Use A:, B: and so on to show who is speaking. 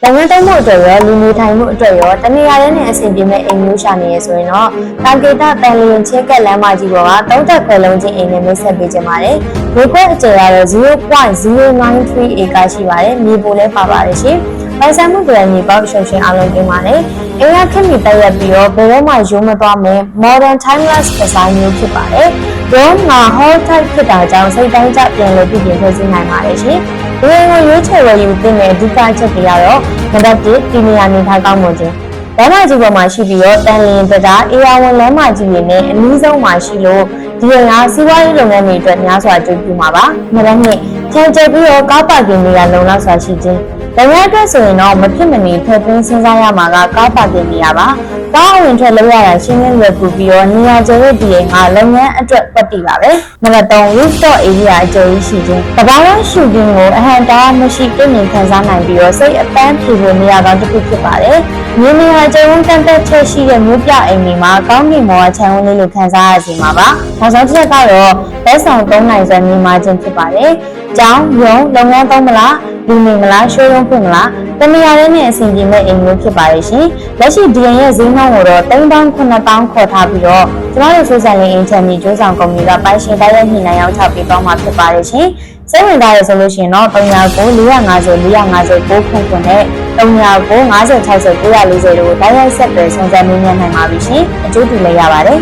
A: လုပ်ငန်းတုံးမှုအတွက်ရောလူနေထိုင်မှုအတွက်ရောတနေရာရဲနဲ့အဆင်ပြေမဲ့အိမ်မျိုးရှာနေရဆိုရင်တော့တာဂေတာတန်လျင်ချင်းကက်လမ်းမကြီးပေါ်က3တက်ခွဲလုံးချင်းအိမ်နဲ့မိတ်ဆက်ပေးကြပါတယ်။ဒီကွက်အကျယ်ကတော့ 0.093 acre ရှိပါတယ်။မြေပိုလည်းပါပါတယ်ရှင်။ပိုင်ဆိုင်မှုတွေမြေပေါက်ရှုံရှင်အလုံးတင်ပါတယ်။အိမ်ကခက်မီတက်ရက်ပြီးတော့ဘယ်တော့မှရုံးမသွားမယ် modern timeless design မျိုးဖြစ်ပါတယ်။ရုံးမှာ hall type ဖြစ်တာကြောင့်စိတ်တိုင်းကျပြန်လို့ပြည်ပြင်ဖွဲ့စည်းနိုင်ပါတယ်ရှင်။ဒီလိုရွေးချယ်ဝယ်ယူသင့်တဲ့အဓိကအချက်တွေကတော့နံပါတ်1ဒီနေရာနေထိုင်ကောင်းမွန်ခြင်းလမ်းမကြီးပေါ်မှာရှိပြီးတော့တန်လျင်တရားအေယာဝန်လမ်းမကြီးတွေနဲ့အနည်းဆုံးမှာရှိလို့ဒီအိမ်ကစီးပွားရေးလုပ်ငန်းတွေအတွက်များစွာအကျိုးပြုမှာပါ။နံပါတ်2ချန်ကျက်ပြီးတော့ကားပါကင်နေရာလုံလောက်စွာရှိခြင်းလုပ်ငန်းအတွက်ဆိုရင်တော့မဖြစ်မနေထည့်သွင်းစဉ်းစားရမှာကကားပါကင်နေရာပါ။ကားအဝင်ထွက်လုပ်ရတာရှင်းလင်းလွယ်ကူပြီးတော့နေရာကျတဲ့ဒီအိမ်ကလုပ်ငန်းအတွက်ပတ်တည်ပါပဲ။နံပါတ်3 rooftop area အကျယ်ကြီးရှိခြင်းတဘာဝရှုခင်းကိုအဟံတားမရှိပြည့်မြင်ခံစားနိုင်ပြီးတော့စိတ်အပန်းဖြေဖို့နေရာကောင်းတစ်ခုဖြစ်ပါတယ်။မြေနေရာကျဝန်းကန့်သက်ချက်ရှိတဲ့မြို့ပြအိမ်တွေမှာကောင်းကင်ဘဝခြံဝန်းလေးလိုခံစားရစီမှာပါ။နောက်ဆုံးတစ်ချက်ကတော့လက်ဆောင်3နိုင်စွာနေမှာခြင်းဖြစ်ပါတယ်။ကျောင်းရုံးလုပ်ငန်းသုံးမလားလူနေမလားရှိုးရုံးဖွင့်မလားတနေရာလေးနဲ့အဆင်ပြေမဲ့အိမ်မျိုးဖြစ်ပါရဲ့ရှင်လက်ရှိဒီရင်ရဲ့ဈေးနှုန်းကိုတော့3,900ခေါ်ထားပြီးတော့ကျမတို့ဆိုဆိုင်လင်းအင်ချန်မီကျိုးဆောင်ကုမ္ပဏီကပိုင်ရှင်တိုက်ရိုက်ညှိနှိုင်းရောက်ချပေးပေါင်းမှာဖြစ်ပါရဲ့ရှင်စိတ်ဝင်စားရဆိုလို့ရှိရင်တော့300 450 450 9ခုနဲ့300 90 60 940တို့ကိုတိုက်ရိုက်ဆက်သွယ်ဆောင်ရွက်မြင်နိုင်ပါပြီရှင်အကျိုးတူလည်းရပါတယ်